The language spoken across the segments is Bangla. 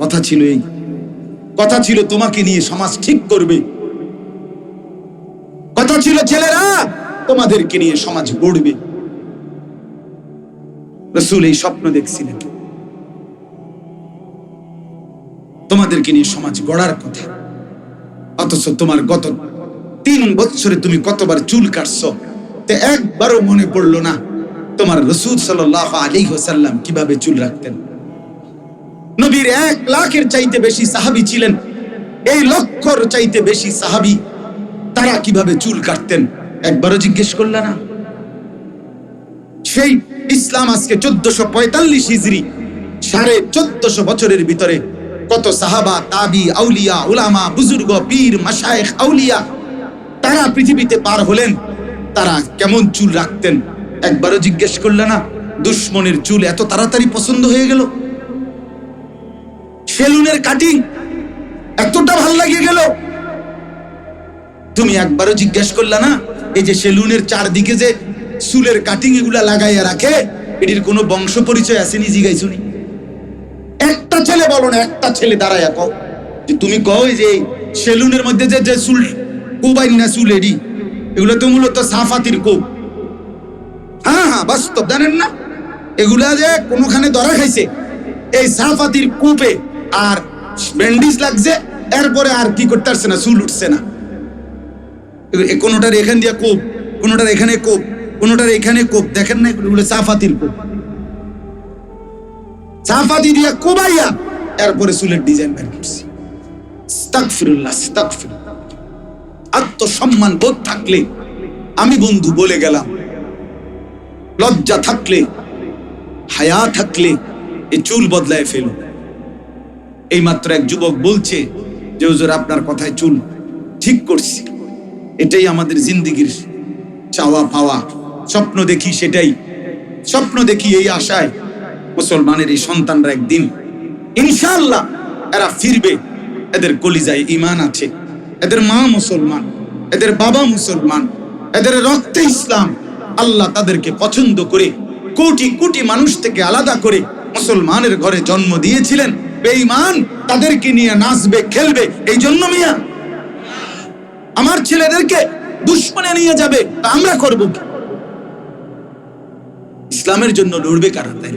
কথা ছিল এই, কথা ছিল তোমাকে নিয়ে সমাজ ঠিক করবে, কথা ছিল ছেলেরা তোমাদেরকে নিয়ে সমাজ গড়বে। রাসূল এই স্বপ্ন দেখছিলেন, তোমাদেরকে নিয়ে সমাজ গড়ার কথা। অথচ তোমার গত 3 বছরে তুমি কতবার চুল কাটছো, তে একবারও মনে পড়লো না তোমার রাসূল সাল্লাল্লাহু আলাইহি ওয়াসাল্লাম কিভাবে চুল রাখতেন। নবীর 1 লাখের চাইতে বেশি সাহাবী ছিলেন, এই লক্ষর চাইতে বেশি সাহাবী তারা কিভাবে চুল কাটতেন একবারও জিজ্ঞেস করলা না? সেই ইসলাম আজকে 1445 হিজরি, 1450 বছরের ভিতরে কত সাহাবা, তাবি, আউলিয়া, উলামা, বুজুর্গ, পীর, মাশায়েখ, আউলিয়া তারা পৃথিবীতে পার হলেন, তারা কেমন চুল রাখতেন একবারও জিজ্ঞেস করলে না? দুশ্মনের চুল এত তাড়াতাড়ি পছন্দ হয়ে গেল, সেলুনের কাটিং এতটা ভাল লাগে গেল, তুমি একবারও জিজ্ঞেস করলে না? এই যে সেলুনের চারদিকে যে চুলের কাটিং এগুলা লাগাইয়া রাখে, এটির কোনো বংশ পরিচয় আসেনি? জিগাইছুনি? একটা ছেলে বলো না, একটা ছেলে দাঁড়াইয়া কও যে তুমি কও যে সেলুনের মধ্যে যে যে চুল কোবাই না চুল এডি, এগুলো তো মূলত সাফাতির কোপ। হ্যাঁ, বাস্তব জানেন না? এগুলা যে কোনোখানে ধরা খাইছে এই সাফাতির কোপে, আর ব্যান্ডিজ লাগছে, এরপরে আর কি করতে পারছে না, চুল উঠছে না। কোনোটার এখান দিয়া কোপ, কোনোটার এখানে কোপ, কোনোটার এখানে কোপ, দেখেন না? এগুলো সাফাতির কোপ। সাফাতি দিয়া কোবাইয়া এরপরে চুলের ডিজাইন বের করছে। আস্তাগফিরুল্লাহ, আস্তাগফিরুল্লাহ। আত্মসম্মান বোধ থাকলে, আমি বন্ধু বলে গেলাম, লজ্জা থাকলে, হায়া থাকলে এই চুল বদলায় ফেলো। এই মাত্র এক যুবক বলছে যে হুজুর আপনার কথায় চুল ঠিক করছি। এটাই আমাদের জিন্দেগির চাওয়া পাওয়া, স্বপ্ন দেখি সেটাই, স্বপ্ন দেখি এই আশায় মুসলমানের এই সন্তানরা একদিন ইনশাআল্লাহ এরা ফিরবে, এদের কলিজায় ঈমান আছে, এদের মা মুসলমান, এদের বাবা মুসলমান, এদের রক্তে ইসলাম। আল্লাহ তাদেরকে পছন্দ করে কোটি কোটি মানুষ থেকে আলাদা করে মুসলমানের ঘরে জন্ম দিয়েছিলেন। বেঈমান তাদেরকে নিয়ে নাচবে, খেলবে, এই জন্য মিয়া আমার ছেলেদেরকে দুশ্মনে নিয়ে যাবে, আমরা করব কি? ইসলামের জন্য লড়বে কারা? তাই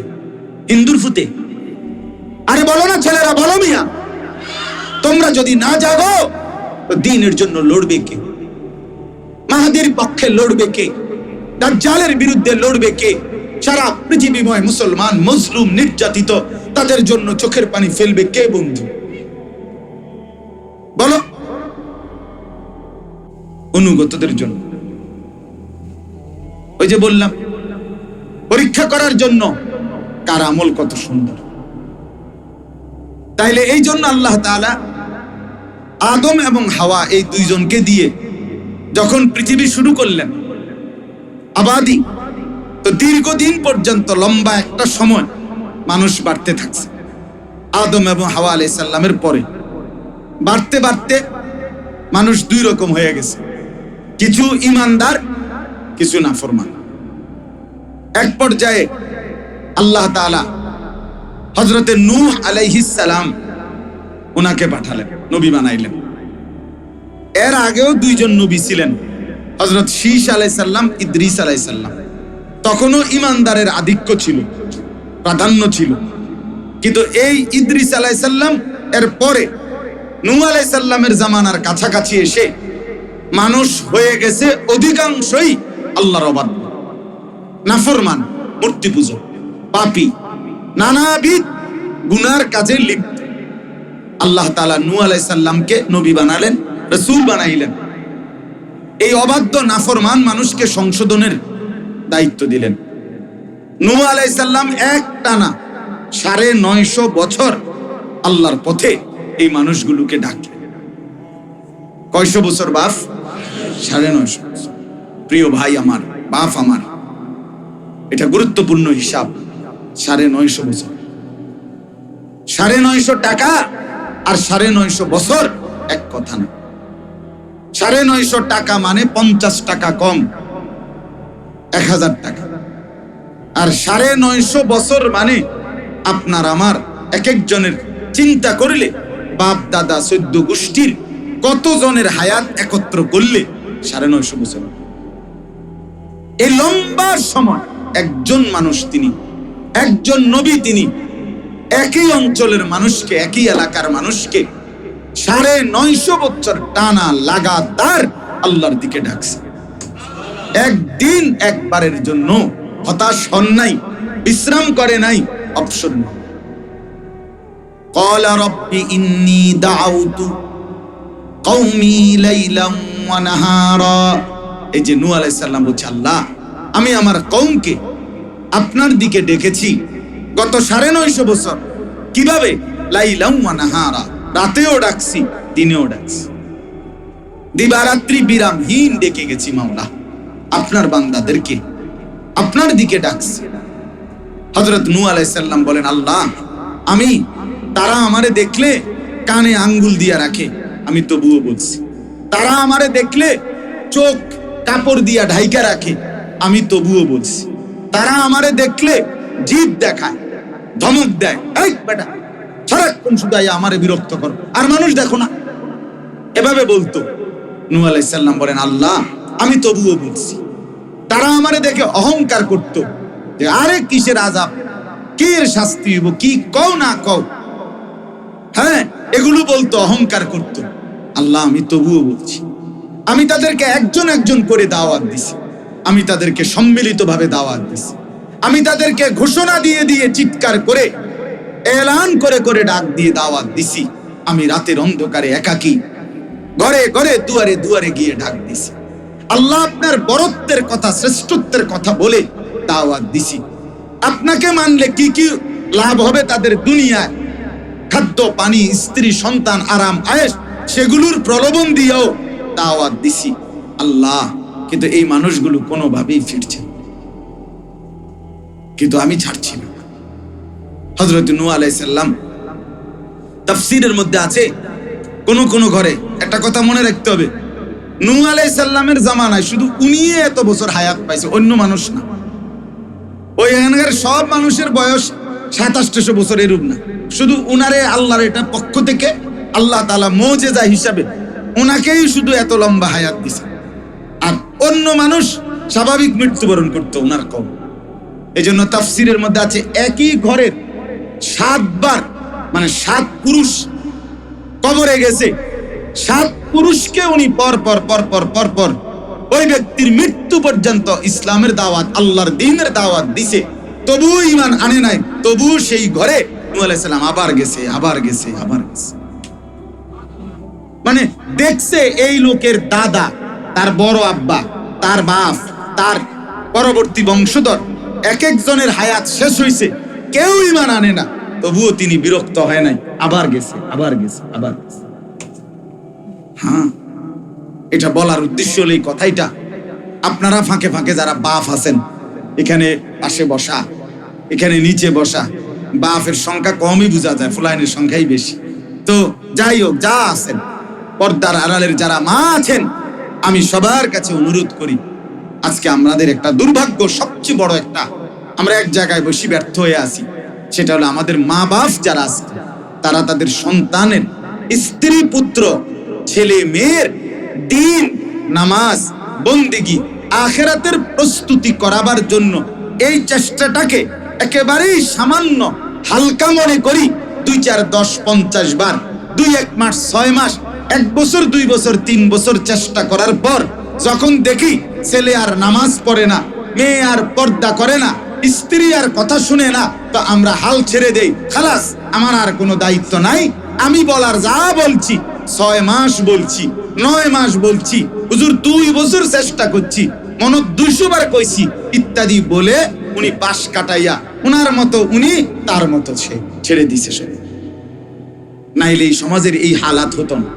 হিন্দুর ফুতে? আরে বলো না ছেলেরা, বলো মিয়া, তোমরা যদি না জাগো তো দ্বীনের জন্য লড়বে কে? মাহাদির পক্ষে লড়বে কে? দাজ্জালের বিরুদ্ধে লড়বে কে? সারা পৃথিবীময় মুসলমান মজলুম, নির্যাতিত, তাদের জন্য চোখের পানি ফেলবে কে বন্ধু? বলো। অনুগতদের জন্য। ওই যে বললাম, পরীক্ষা করার জন্য কার আমল কত সুন্দর। তাইলে এই জন্য আল্লাহ তাআলা আদম এবং হাওয়া এই দুইজনকে দিয়ে যখন পৃথিবী শুরু করলেন আবাদি, তো দীর্ঘদিন পর্যন্ত লম্বা একটা সময় মানুষ বাড়তে থাকছে। আদম এবং হাওয়া আলাইহিস সালামের পরে বাড়তে বাড়তে মানুষ 2 রকম হয়ে গেছে, কিছু ঈমানদার, কিছু নাফরমান। এক পর্যায়ে আল্লাহ তাআলা হযরতে নূহ আলাইহিস সালাম ওনাকে পাঠালেন, নবী বানাইলেন। এর আগেও 2 জন নবী ছিলেন, হযরত শীশ আলাইহিস সালাম, ইদ্রিস আলাইহিস সালাম। তখনও ঈমানদারের আধিক্য ছিল, প্রাধান্য ছিল। কিন্তু এই ইদ্রিস আলাইহিস সালাম এর পরে নূহ আলাইহিস সালামের জামানার কাছাকাছি এসে মানুষ হয়ে গেছে অধিকাংশই আল্লাহর অবাধ্য, নাফরমান, মূর্তি পূজা, পাপী, নানাবিধ গুনার কাজে লিপ্ত। আল্লাহ তাআলা নূহ আলাইহিস সালামকে নবী বানালেন, রাসূল বানাইলেন। এই অবাধ্য নাফরমান মানুষকে সংশোধনের দায়িত্ব দিলেন। নূহ আলাইহিস সালাম একটানা 950 বছর আল্লাহর পথে এই মানুষগুলোকে ডাকলেন। কয়শো বছর বাপ? 950 বছর। প্রিয় ভাই আমার, বাপ আমার, এটা গুরুত্বপূর্ণ হিসাব। 950 বছর, 950 টাকা আর 950 বছর এক কথা না। 950 টাকা মানে 50 টাকা কম, 1000 টাকা। আর 950 বছর মানে আপনার আমার এক একজনের চিন্তা করলে বাপ দাদা 14 গোষ্ঠীর কত জনের হায়াত একত্র করলে 950 বছর। এই লম্বা সময় একজন মানুষ, তিনি একজন নবী, তিনি একই অঞ্চলের মানুষকে, একই এলাকার মানুষকে 950 বছর টানা লাগাতার আল্লাহর দিকে ডাকছে। একদিন একবারের জন্য হতাশ হন নাই, বিশ্রাম করে নাই, অবসর নয়। ক্বালা রাব্বি ইন্নী দাআউতু কওমি লাইলাম ওয়া নাহারা। এই যে নূহ আলাইহিস সালাম বলছে, আল্লাহ আমি আমার কওমকে আপনার দিকে ডেকেছি গত 950 বছর। কিভাবে? লাইলাম ওয়া নাহারা, রাতেও ডাকছি, দিনেও ডাকছি, দিবারাত্রি বিরামহীন ডেকে গেছি মাওলা, আপনার বান্দাদেরকে আপনার দিকে ডাকছি। হযরত নূহ আলাইহিস সালাম বলেন, আল্লাহ আমি, তারা আমারে দেখলে কানে আঙ্গুল দিয়া রাখে, আমি তবুও বলছি। তারা আমারে দেখলে চোখ কাপড় দিয়া ঢাইকা রাখে, আমি তবুও বলছি। তারা আমারে দেখলে জিভ দেখায়, ধমক দেয়, এই বেটা সারাক্ষণ শুধু আমারে বিরক্ত করো, আর মানুষ দেখো না, এভাবে বলতো। নূহ আলাইহিস সালাম বলেন, আল্লাহ আমি তবুও বলছি। তারা আমারে দেখে অহংকার করত, যে আরে কিসের আযাব, কি এর শাস্তি হইব, কি কও না কও, হ্যাঁ এগুলো বলতো, অহংকার করত। আল্লাহ আমি তবুও বলছি। আমি তাদেরকে একজন একজন করে দাওয়াত দিছি, আমি তাদেরকে সম্মিলিতভাবে দাওয়াত দিছি, আমি তাদেরকে ঘোষণা দিয়ে দিয়ে চিৎকার করে এলান করে করে ডাক দিয়ে দাওয়াত দিছি। আমি রাতের অন্ধকারে একাকী ঘরে ঘরে দুয়ারে দুয়ারে গিয়ে ডাক দিছি। আল্লাহ আপনার বরত্বের কথা, শ্রেষ্ঠত্বের কথা বলে দাওয়াত দিছি। আপনাকে মানলে কি কি লাভ হবে তাদের দুনিয়ায়, খাদ্য পানি, স্ত্রী সন্তান, আরাম আয়েশ, সেগুলোর প্রলোভন দিয়েও দাওয়াত দিছি। আল্লাহ কিন্তু এই মানুষগুলো কোনোভাবেই ফিরছে, কিন্তু আমি ছাড়ছি না। হযরত নূহ আলাইহিস সালাম তাফসীরের মধ্যে আছে, কোন ঘরে একটা কথা মনে রাখতে হবে, নূহ আলাইহিস সালামের জামানায় শুধু উনি এত বছর হায়াত পাইছে, অন্য মানুষ না। ওই এখানকার সব মানুষের বয়স 2700 বছর এরূপ না, শুধু উনারে আল্লাহর এটা পক্ষ থেকে আল্লাহ তাআলা মুজিজা হিসাবে উনাকেই শুধু এত লম্বা হায়াত দিছে। আর অন্য মানুষ স্বাভাবিক মৃত্যুবরণ করতো উনার কম। এই জন্য তাফসীরের মধ্যে আছে, একই ঘরের 7 বার, মানে 7 পুরুষ কবরে গেছে, 7 পুরুষকে উনি পর পর ওই ব্যক্তির মৃত্যু পর্যন্ত ইসলামের দাওয়াত, আল্লাহর দ্বীনের দাওয়াত দিছে, তবুও ঈমান আনে নাই, তবুও সেই ঘরে নূহ আলাইহিস সালাম আবার গেছে। মানে দেখছে এই লোকের দাদা, তার বড় আব্বা, তার বাপ, তার পরবর্তী বংশধর এক একজনের হায়াত শেষ হইছে, কেউ ঈমান আনে না, তবুও তিনি বিরক্ত হয় নাই, আবার গেছে। হ্যাঁ, এটা বলার উদ্দেশ্য হলো এই কথাইটা, আপনারা ফাঁকে ফাঁকে যারা বাপ আছেন, এখানে পাশে বসা, এখানে নিচে বসা, বাপের সংখ্যা কমই বোঝা যায়, ফুলাইনের সংখ্যাই বেশি। তো যাই হোক, যা আছেন, পর্দার আড়ালের যারা মা আছেন, আমি সবার কাছে অনুরোধ করি, আজকে আমাদের একটা দুর্ভাগ্য, সবচেয়ে বড় একটা, আমরা এক জায়গায় বসে ব্যর্থ হয়ে আছি। সেটা হলো আমাদের মা বাপ যারা আছে, তারা তাদের সন্তানের, স্ত্রী পুত্র, ছেলে মেয়ের দিন, নামাজ, বন্দেগী, আখিরাতের প্রস্তুতি করাবার জন্য এই চেষ্টাটাকে একেবারেই সামান্য হালকা মনে করি। 2, 4, 10, 50 বার, 2-1 মাস, 6 মাস, 1 বছর, 2 বছর, 3 বছর চেষ্টা করার পর যখন দেখি ছেলে আর নামাজ পড়ে না, মেয়ে আর পর্দা করে না, স্ত্রী আর কথা শুনে না, তো আমরা হাল ছেড়ে দেই, খালাস আমার আর কোনো দায়িত্ব নাই, আমি বলার যা বলছি 6 মাস বলছি, 9 মাস বলছি, হুজুর 2 বছর চেষ্টা করছি, মনত 200 বার কইছি ইত্যাদি বলে উনি পাশ কাটাইয়া উনার মতো উনি, তার মতো সে ছেড়ে দিছে সে। নাইলে এই সমাজের এই হালাত হতো না,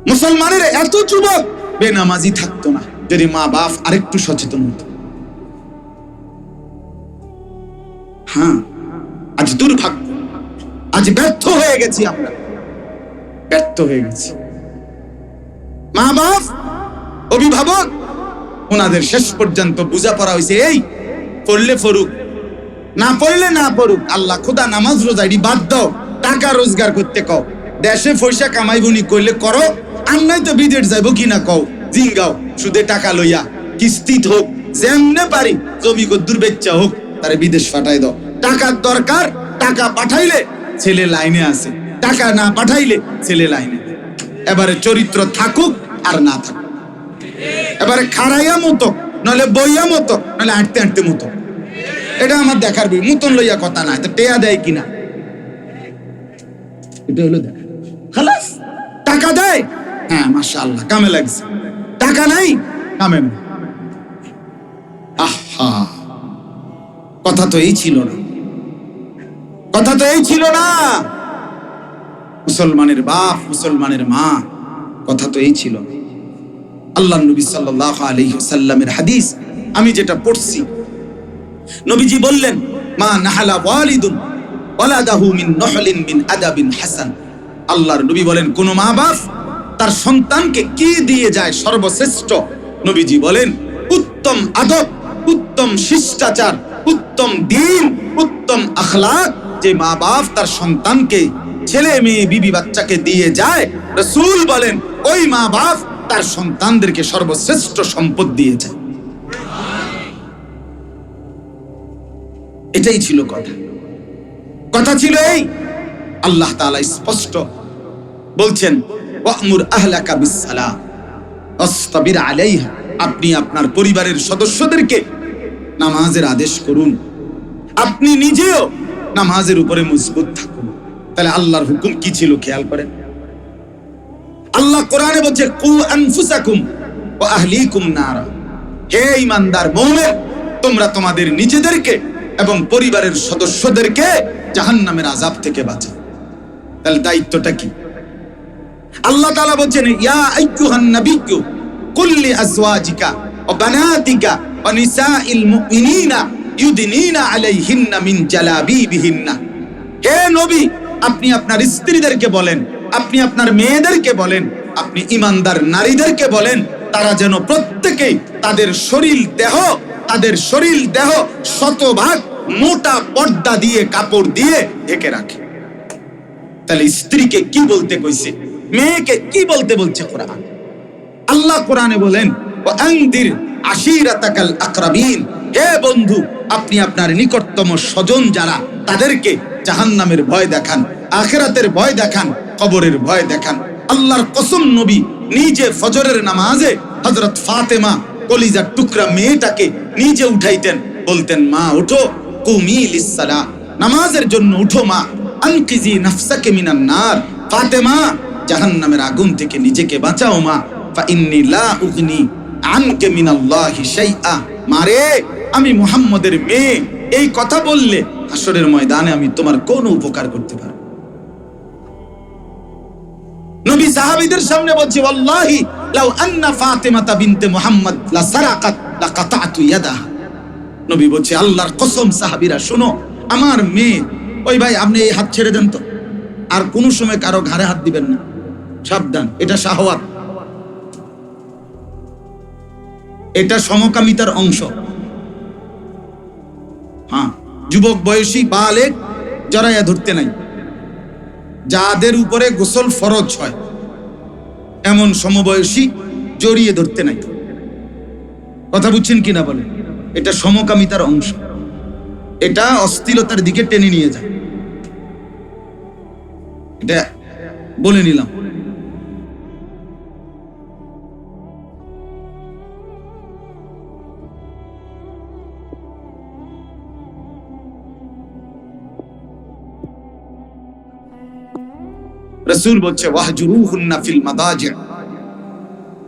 মুসলমানের এত যুবক বেনামাজি থাকতো না, যদি মা বাপ আরেকটু সচেতন হতো। হ্যাঁ, আজ দুর্ভাগ্য, আজ ব্যর্থ হয়ে গেছি, আমরা ব্যর্থ হয়ে গেছি। মা বাপ, অভিভাবক, ওনাদের শেষ পর্যন্ত বোঝাপড়া হয়েছে এই পড়লে ফরুক, না পড়লে না পড়ুক, আল্লাহ খোদা নামাজ রোজা এটি বাদ দাও, টাকা রোজগার করতে কও, দেশে পয়সা কামাইবনি কইলে করো, আর নাই তো বিদেশ যাইবো কিনা কও, জিঙ্গাও সুদে টাকা লইয়া, কিস্তিত হোক, যেমনে পারি জমি কদ্দুর বেচ্চা হোক, তারে বিদেশ পাঠাই দাও। টাকার দরকার, টাকা পাঠাইলে ছেলে লাইনে আছে, টাকা না পাঠাইলে ছেলে লাইনে। এবারে চরিত্র থাকুক আর না থাকুক, এবারে খাড়াইয়া মতো নলে বইয়া মতো নলে হাঁটতে হাঁটতে মতো, এটা আমার দেখার বই। মুতন লইয়া কথা না, টেয়া দেয় কিনা এটা হলো দেখ। খালাস টাকা দেয়, হ্যাঁ মাশাআল্লাহ কামে লাগছে, টাকা নাই কামে না। আহা, কথা তো এই ছিল না, কথা তো এই ছিল না। মুসলমানের বাপ, মুসলমানের মা, কথা তো এই ছিল। আল্লাহর নবী সাল্লাল্লাহু আলাইহি ওয়াসাল্লামের হাদিস আমি যেটা পড়ছি, নবীজি বললেন, মা নাহালা ওয়ালিদুন ওয়ালাদাহু মিন নহলিন মিন আদাবিন হাসান। আল্লাহর নবী বলেন, কোন মা বাপ তার সন্তানকে কি দিয়ে যায় সর্বশ্রেষ্ঠ? নবীজি বলেন, উত্তম আদব, উত্তম শিষ্টাচার, উত্তম দ্বীন, উত্তম আখলাক যে মা বাপ তার সন্তানকে, ছেলে মেয়ে বিবি বাচ্চাকে দিয়ে যায়, রাসূল বলেন ওই মা বাপ তার সন্তানদেরকে সর্বশ্রেষ্ঠ সম্পদ দিয়ে যায়। এটাই ছিল কথা, কথা ছিল এই। আল্লাহ তাআলা স্পষ্ট বলছেন, ওয়া'মুর আহলাকা বিস-সালাহ ওয়াসতাবির আলাইহা, আপনি আপনার পরিবারের সদস্যদেরকে নামাজের আদেশ করুন, আপনি নিজেও নামাজের উপরে মজবুত থাকুন। তাহলে আল্লাহর হুকুম কি ছিল খেয়াল করেন। আল্লাহ কোরআনে বলছে, কু আনফুসাকুম ওয়া আহলিকুম নারা, হে ঈমানদার মুমিন, তোমরা তোমাদের নিজেদেরকে এবং পরিবারের সদস্যদেরকে জাহান্নামের আযাব থেকে বাঁচাও। তাহলে দায়িত্বটা কি? আল্লাহ তাআলা বলছেন, ইয়া আইয়ুহান নাবিয়্যু কুল লি আজওয়াজিকা ওয়া বানাতিকা ওয়া নিসাইল মুমিনিনা ইউদিনিনা আলাইহিন্না মিন জালাবিবিহিন্না। হে নবী, আপনি আপনার স্ত্রীদেরকে বলেন, আপনি আপনার মেয়েদেরকে বলেন, আপনি ঈমানদার নারীদেরকে বলেন, তারা যেন প্রত্যেকেই তাদের শরীর দেহ শতভাগ মোটা পর্দা দিয়ে, কাপড় দিয়ে ঢেকে রাখে। তাহলে স্ত্রীকে কি বলতে কইছে, মেয়েকে কি বলতে বলছে কোরআন? আল্লাহ কোরআনে বলেন, ওয়ানদির আশিরাতাকাল আকরাবিন, হে বন্ধু, আপনি আপনার নিকটতম স্বজন যারা, তাদেরকে জাহান্নামের ভয় দেখান, আখিরাতের ভয় দেখান, কবরের ভয় দেখান। আল্লাহর কসম, নবী নিজে ফজরের নামাজে হযরত ফাতেমা কলিজার টুকরা মেয়েটাকে নিজে উঠাইতেন, বলতেন, মা উঠো, কুমি লিস-সালাহ, নামাজের জন্য উঠো মা, আনকিজি নাফসাকে মিনান নার, ফাতেমা জাহান্নামের আগুন থেকে নিজেকে বাঁচাও মা, ফা ইন্নী লা উগনি আনকে মিনাল্লাহি শাইআ, মারে আমি মুহাম্মদের মেয়ে, এই কথা বললে হাসরের ময়দানে আমি তোমার কোনো উপকার করতে পারব। নবী সাহাবীদের সামনে বলছে, ওয়াল্লাহি লাউ আন্না ফাতিমাতা বিনতে মুহাম্মদ লা সারাকাত লা কাতাতু ইয়াদাহা। নবী বলছে, আল্লাহর কসম সাহাবীরা শোনো, আমার মেয়ে, ওই ভাই আপনি এই হাত ছেড়ে দেন তো, আর কোন সময় কারো ঘাড়ে হাত দিবেন না, সাবধান, এটা শাহওয়াত, এটা সমকামিতার অংশ। হ্যাঁ, যুবক বয়সী বালেগ জড়াইয়া ধরতে নাই, যাদের উপরে গোসল ফরজ হয় এমন সমবয়সী জড়িয়ে ধরতে নাই। কথা বুঝছেন কিনা বলে? এটা সমকামিতার অংশ, এটা অশ্লীলতার দিকে টেনে নিয়ে যায়, এটা বলে নিলাম। রাসূল বলছে, ওয়াহজুরুহুন্না ফিল মাদাজি',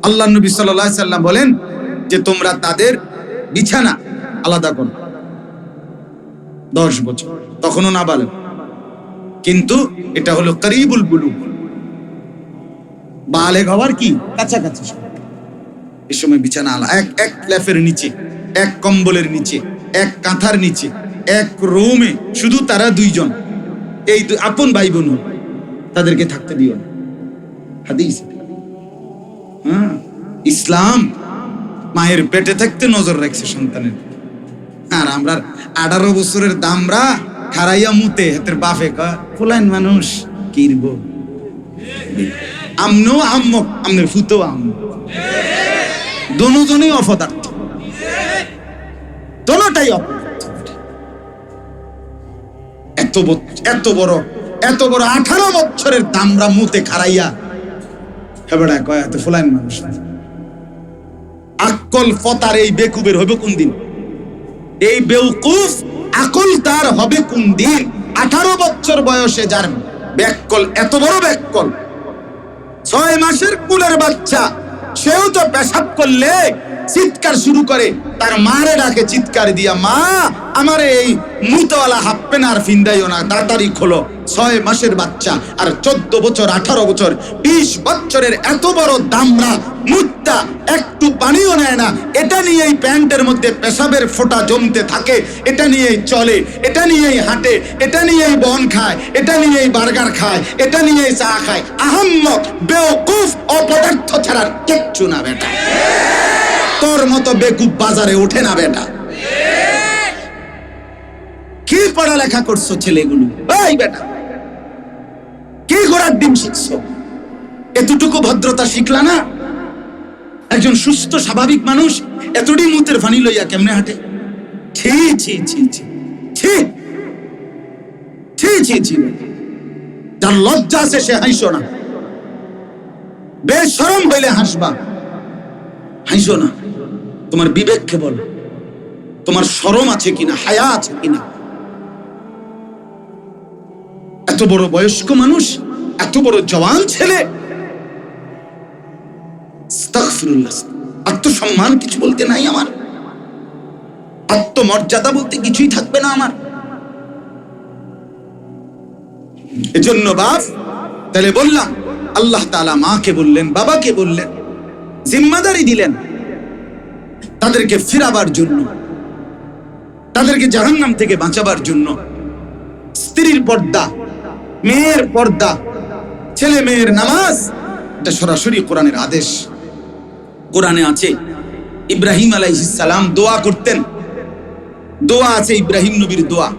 আল্লাহ নবী সাল্লাল্লাহু আলাইহি সাল্লাম বলেন যে তোমরা তাদের বিছানা আলাদা করো। 10 বছর, তখনও না বালেগ, কিন্তু এটা হলো করিবুল বুলুগ, বালেগ হওয়ার কি কাছাকাছি। এই সময় বিছানা আলাদা, এক লেফের নিচে, এক কম্বলের নিচে, এক কাঁথার নিচে, এক রুমে, শুধু তারা দুইজন, এই আপন ভাই বোন, তাদেরকে থাকতে দিও না। হাদিস। হ্যাঁ, ইসলাম মায়ের পেটে থাকতে নজর রাখছে সন্তানের, আর আমরা 18 বছরের দামরা খারাইয়া মুতে হাতের বাপে কয় ফুলাইন মানুষ কিরব আমনো আম্মক আমনের ফুতো আম দুজনেই অপদার্থ, দোনোটাই অপদার্থ। এত বড় 18 বছরের দামরা মুতে খারাইয়া হেবড়া কয় এত ফুলাইন মানুষ। আকল ফতার এই বেকুবের হবে কোন দিন? এই বেউকুফ আকল তার হবে কোন দিন? 18 বছর বয়সে যার ব্যাককল, এত বড় ব্যাককল, 6 মাসের কুলের বাচ্চা, সেও তো পেশাব করলে চিৎকার শুরু করে, তার মারে ডাকে চিৎকার দিয়া, মা আমার এই মুতওয়ালা হাফ প্যান্ট আর ফিন্দাইও না, তাড়াতাড়ি খোলো। 6 মাসের বাচ্চা আর 14 বছর 18 বছর 20 বছরের এত বড় দামরা মুত্তা একটু পানিও নেয় না, এটা নিয়েই প্যান্টের মধ্যে পেশাবের ফোঁটা জমতে থাকে, এটা নিয়েই চলে, এটা নিয়েই হাঁটে, এটা নিয়েই বন খায়, এটা নিয়েই বার্গার খায়, এটা নিয়েই চা খায়। আহম্মক বেওকুফ অপদার্থ ছাড়া কিচ্ছু না বেটা। তোর মতো বেকুব বাজারে ওঠে না বেটা। কি পড়ালেখা করছো ছেলেগুলো? এই বেটা কি ঘোড়ার ডিম শিখছো? এতটুকু ভদ্রতা শিখলা না? একজন সুস্থ স্বাভাবিক মানুষ এতটি মুতের ফানি লইয়া কেমনে হাঁটে? ছি ছি ছি ছি ছি ছি ছি ছি। যার লজ্জা আছে সে হাসো না, বেশরম হইলে হাসবা, হাসো না। তোমার বিবেককে বলো, তোমার শরম আছে কিনা, হায়া আছে কিনা? এত বড় বয়স্ক মানুষ, এত বড় জওয়ান ছেলে, আস্তাগফিরুল্লাহ। আত্মসম্মান কিছু বলতে নাই আমার, আত্মমর্যাদা বলতে কিছুই থাকবে না আমার। এজন্য বাপ, তাহলে বললাম আল্লাহ তাআলা মাকে বললেন, বাবাকে বললেন, জিম্মাদারি দিলেন তাদেরকে ফিরাবার জন্য, তাদেরকে জাহান্নাম থেকে বাঁচাবার জন্য। স্ত্রীর পর্দা, মেয়ের পর্দা, ছেলে মেয়ের নামাজ, এটা সরাসরি কোরআনের আদেশ। কোরআনে আছে ইব্রাহিম আলাইহিস সালাম দোয়া করতেন, দোয়া আছে ইব্রাহিম নবীর দোয়া,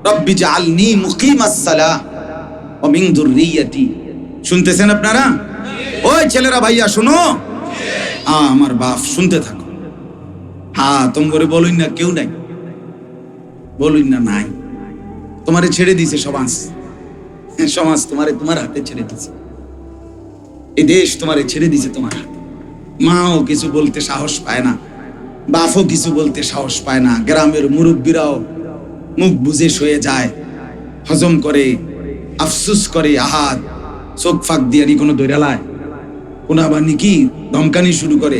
রব্বি জাআলনি মুকিমাস সালাহ ওয়া মিন যুররিয়াতি। শুনতেছেন আপনারা? ওই ছেলেরা ভাইয়া শুনো, আমার বাপ শুনতে থাকো। হ্যাঁ তোমরে বলুন না কেউ নাই, বলুন না নাই, তোমারে ছেড়ে দিছে সমাজ, সমাজ তোমারে তোমার হাতে ছেড়ে দিছে, এই দেশ তোমারে ছেড়ে দিছে তোমার হাতে। মাও কিছু বলতে সাহস পায় না, বাপও কিছু বলতে সাহস পায় না, গ্রামের মুরব্বীরাও মুখ বুজে শুয়ে যায়, হজম করে, আফসুস করে, আহাত চোখ ফাঁক দিয়ে কোনো দৈরালায়, কোনো আবার নাকি ধমকানি শুরু করে।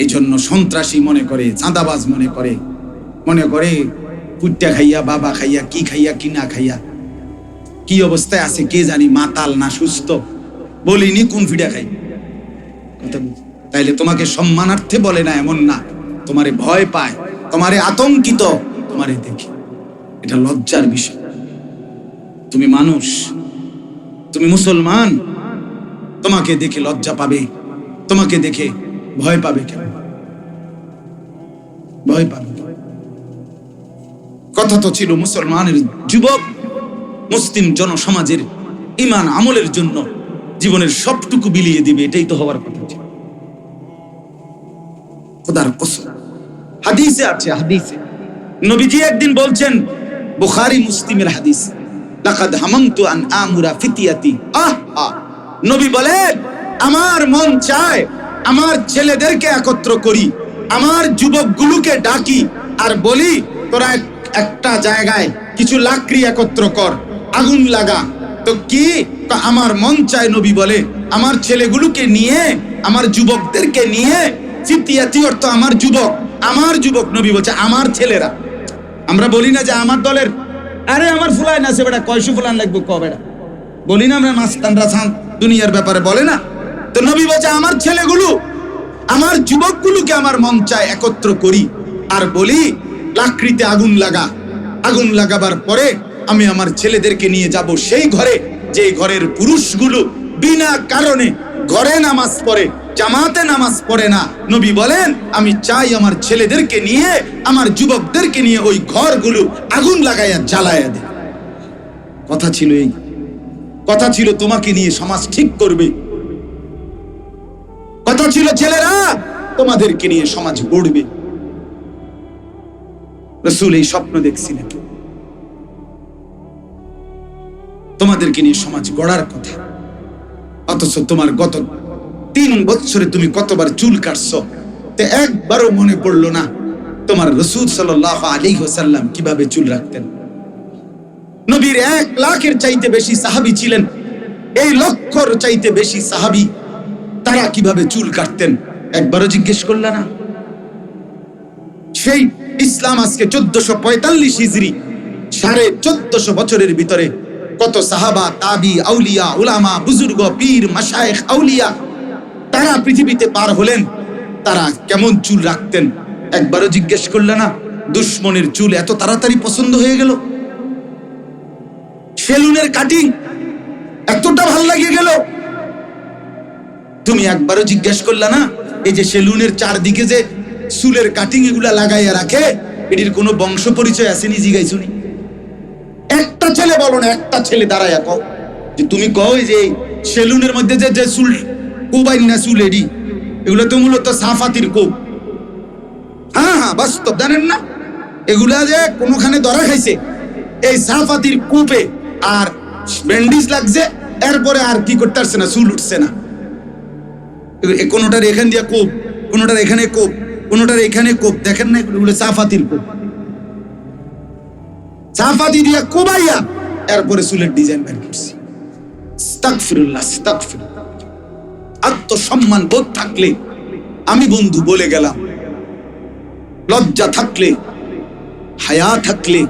এই জন্য সন্ত্রাসী মনে করে, চাঁদাবাজ মনে করে, মনে করে পুট্টা খাইয়া, বাবা খাইয়া, কি খাইয়া কি না খাইয়া কি অবস্থায় আছে কে জানি, মাতাল না সুস্থ, বলিনি কোন ফিডা খাই কথা। তাইলে তোমাকে সম্মানার্থে বলে না এমন না, তোমারে ভয় পায়, তোমারে আতঙ্কিত, তোমারে দেখে। এটা লজ্জার বিষয়। তুমি মানুষ, তুমি মুসলমান, তোমাকে দেখে লজ্জা পাবে, তোমাকে দেখে ভয় পাবে কেন? ভয় পাবে। কথা তো ছিল মুসলমানের যুবক, মুসলিম জনসমাজের ঈমান আমলের জন্য জীবনের সবটুকু বিলিয়ে দিবে, এটাই তো হওয়ার কথা ছিল। খোদার কসম, হাদিসে আছে, হাদিসে নবীজি একদিন বলছেন, বুখারী মুসলিমের হাদিস, লাকাদ হামামতু আন আমুরা ফিতিয়াতি। নবী বলেন, আমার মন চায় আমার ছেলেদেরকে একত্র করি, আমার যুবকগুলোকে ডাকি আর বলি, তোরা একটা জায়গায় কিছু লাকড়ি একত্র কর, আগুন লাগা। তো কি আমার মন চায়, নবী বলে, আমার ছেলেগুলোকে নিয়ে, আমার যুবকদেরকে নিয়ে, ফিতিয়াতি অর্থ আমার যুবক, আমার যুবক, নবী বলছে আমার ছেলেরা। আমরা বলি না যে আমার দলের, আরে আমার ফুলাইন আছে বেটা, কয়শো ফুলান লাগবে ক বেটা, বলি না আমরা মাস্তানরা দুনিয়ার ব্যাপারে বলে না। তো নবী বলছে আমার ছেলেগুলো, আমার যুবকগুলোকে আমার মন চায় একত্র করি আর বলি লাকড়িতে আগুন লাগা। আগুন লাগাবার পরে আমি আমার ছেলেদেরকে নিয়ে যাব সেই ঘরে, যে ঘরের পুরুষগুলো বিনা কারণে ঘরে নামাজ পড়ে, জামাতে নামাজ পড়ে না। নবী বলেন, আমি চাই আমার ছেলেদেরকে নিয়ে, আমার যুবকদেরকে নিয়ে ওই ঘরগুলো আগুন লাগাইয়া জ্বালাইয়া দে। কথা ছিল এই, কথা ছিল তোমাকে নিয়ে সমাজ ঠিক করবে, কথা ছিল ছেলেরা তোমাদেরকে নিয়ে সমাজ গড়বে। রাসূল এই স্বপ্ন দেখছিলেন, তোমাদেরকে নিয়ে সমাজ গড়ার কথা। অথচ তোমার গত 3 বছরে তুমি কতবার চুল কাটছো, তে একবারও মনে পড়লো না তোমার রাসূল সাল্লাল্লাহু আলাইহি ওয়াসাল্লাম কিভাবে চুল রাখতেন। নবীর 1 লাখের চাইতে বেশি সাহাবী ছিলেন, এই লক্ষর চাইতে বেশি সাহাবী, তারা কিভাবে চুল কাটতেন একবারও জিজ্ঞেস করলা না? সেই ইসলাম আজকে 1445 হিজরি, 1450 বছরের ভিতরে কত সাহাবা, তাবি, আউলিয়া, উলামা, বুজুর্গ, পীর, মাশায়েখ, আউলিয়া তারা পৃথিবীতে পার হলেন, তারা কেমন চুল রাখতেন একবারও জিজ্ঞেস করলে না? দুশ্মনের চুল এত তাড়াতাড়ি পছন্দ হয়ে গেল, সেলুনের কাটিং এতটা ভাল লাগে গেল, তুমি একবারও জিজ্ঞেস করলে না? এই যে সেলুনের চারদিকে যে চুলের কাটিং এগুলা লাগাইয়া রাখে, এটির কোনো বংশ পরিচয় আসেনি? জিগাইছুনি? একটা ছেলে বলো না, একটা ছেলে দাঁড়াইয়া কও যে তুমি কও যে সেলুনের মধ্যে যে যে চুল কোবাই না চুল এডি, এগুলো তো মূলত সাফাতির কোপ। হ্যাঁ, বাস্তব জানেন না? এগুলা যে কোনোখানে ধরা খাইছে এই সাফাতির কোপে, আর ব্যান্ডিজ লাগছে, এরপরে আর কি করতে পারছে না, চুল উঠছে না। কোনোটার এখান দিয়ে কোপ, কোনোটার এখানে কোপ, কোনোটার এখানে কোপ, দেখেন না? এগুলো সাফাতির কোপ। সাফাতি দিয়া কোবাইয়া এরপরে চুলের ডিজাইন বের করছে। আস্তাগফিরুল্লাহ, আস্তাগফিরুল্লাহ। আত্মসম্মান বোধ থাকলে, আমি বন্ধু বলে গেলাম, লজ্জা থাকলে, হায়া থাকলে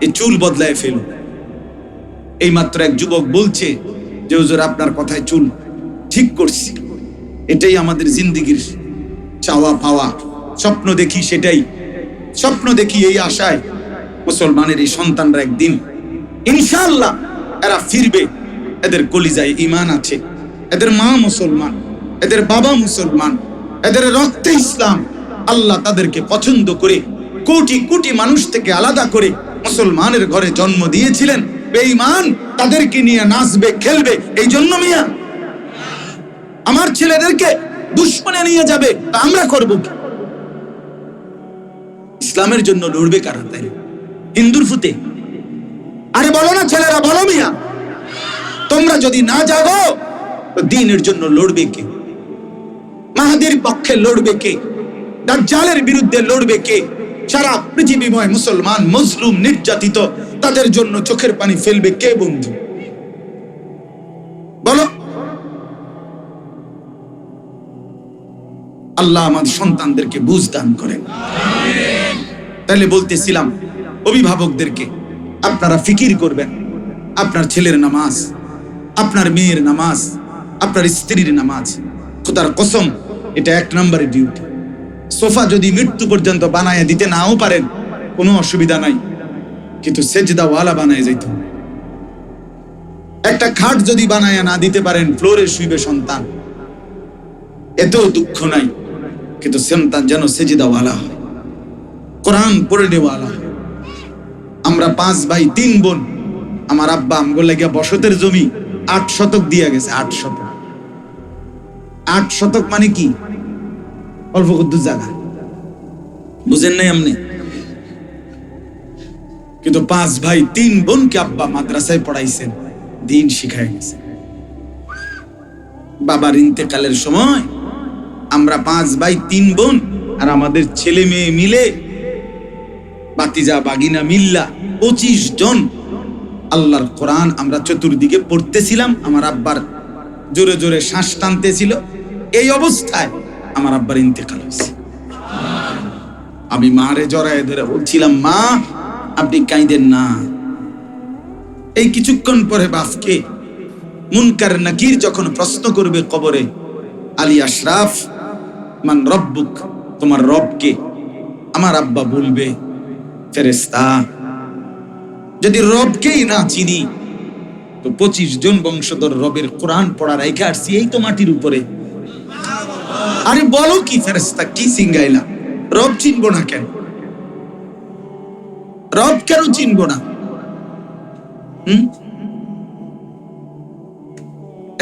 এই চুল বদলায় ফেলো। এই মাত্র এক যুবক বলছে যে হুজুর আপনার কথায় চুল ঠিক করছি। এটাই আমাদের জিন্দেগির চাওয়া পাওয়া, স্বপ্ন দেখি সেটাই, স্বপ্ন দেখি এই আশায় মুসলমানের এই সন্তানরা একদিন ইনশাআল্লাহ এরা ফিরবে, এদের কলিজায় ঈমান আছে, এদের মা মুসলমান, এদের বাবা মুসলমান, এদের রক্তে ইসলাম। আল্লাহ তাদেরকে পছন্দ করে কোটি কোটি মানুষ থেকে আলাদা করে মুসলমানের ঘরে জন্ম দিয়েছিলেন। বেঈমান তাদেরকে নিয়ে নাচবে, খেলবে, এই জন্য মিয়া আমার ছেলেদেরকে দুশ্মনে নিয়ে যাবে, তা আমরা করব কি? ইসলামের জন্য লড়বে কারা? তাই হিন্দুর ফুতে? আরে বলো না ছেলেরা, বলো মিয়া, তোমরা যদি না জাগো তো দ্বীনের জন্য লড়বে কে? মাহাদির পক্ষে লড়বে কে? দাজ্জালের বিরুদ্ধে লড়বে কে? সারা পৃথিবীময় মুসলমান মজলুম, নির্যাতিত, তাদের জন্য চোখের পানি ফেলবে কে বন্ধু? বলো। আল্লাহ আমাদের সন্তানদেরকে বুঝ দান করেন। তাহলে বলতেছিলাম অভিভাবকদেরকে, আপনারা ফিকির করবেন আপনার ছেলের নামাজ, আপনার মেয়ের নামাজ, আপনার স্ত্রীর নামাজ। খোদার কসম এটা 1 নম্বরের ডিউটি। সোফা যদি মৃত্যু পর্যন্ত বানায় দিতে নাও পারেন কোনো অসুবিধা নাই, কিন্তু সেজদাওয়ালা বানায় যাইতে হবে। একটা খাট যদি বানায় না দিতে পারেন, ফ্লোরে শুইবে সন্তান, এতেও দুঃখ নাই, কিন্তু সন্তান যেন সেজদাওয়ালা হয়, কোরআন পড়ে নেওয়ালা হয়। আমরা 5 ভাই 3 বোন, আমার আব্বা আমগো লাগিয়া বসতের জমি 8 শতক দিয়া গেছে। 8 শতক, 8 শতক মানে কি? অল্প কদ্দুর জায়গা, বুঝেন নাই আপনি? কিন্তু 5 ভাই 3 বোনকে আব্বা মাদ্রাসায় পড়াইছেন, দিন শিখায় গেছে। বাবার ইন্তেকালের সময় আমরা 5 ভাই 3 বোন আর আমাদের ছেলে মেয়ে মিলে, বাতিজা বাগিনা মিল্লা 25 জন আল্লাহর কোরআন আমরা চতুর্দিকে পড়তেছিলাম। আমার আব্বার জোরে জোরে শ্বাস টানতেছিল। এই অবস্থায় আমার আব্বার ইন্তেকাল হয়েছে। আমি মারে জড়ায় ধরে বলছিলাম, মা আপনি কাঁদেন না। এই কিছুক্ষণ পরে বাপকে মুনকার নাকির যখন প্রশ্ন করবে কবরে, আলী আশরাফ মান রব্বুক, তোমার রব কে? আমার আব্বা বলবে ফেরেশতা। যদি রবকেই না চিনি তো 25 জন বংশধর রবের কোরআন পড়া রাইখা আসছি এই তো মাটির উপরে। আরে বলো কি ফেরেশতা, কি সিঙ্গাইলা? রব চিনবো না কেন? রব কেন চিনবো না?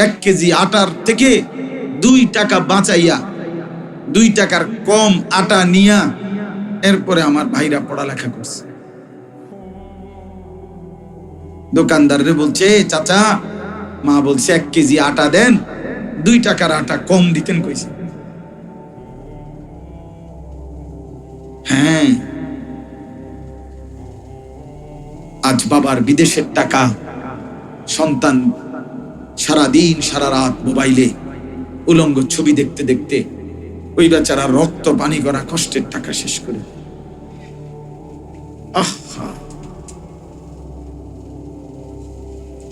1 কেজি আটার থেকে 2 টাকা বাঁচাইয়া 2 টাকার কম আটা নিয়া এরপরে আমার ভাইরা পড়ালেখা করছে। দোকানদাররে বলছে, চাচা মা বলছে 1 কেজি আটা দেন, 2 টাকার আটা কম দিতেন কইছে। হ্যাঁ, আজ বাবার বিদেশের টাকা, সন্তান সারাদিন সারা রাত মোবাইলে উলঙ্গ ছবি দেখতে দেখতে ওই বেচারা রক্ত পানি করা কষ্টের টাকা শেষ করে।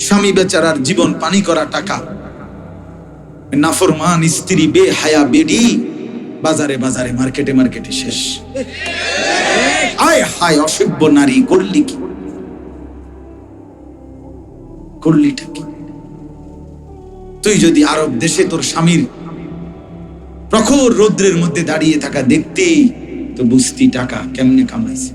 স্বামী বেচারার জীবন পানি করা টাকা, নাফরমান স্ত্রী বেহায়া বেডি বাজারে বাজারে মার্কেটে মার্কেটে শেষ। আয় হায় অসভ্য নারী, করলি কি? করলিটা কি? তুই যদি আরব দেশে তোর স্বামীর প্রখর রৌদ্রের মধ্যে দাঁড়িয়ে থাকা দেখতে, তো বুঝতি টাকা কেমনে কামাইছে।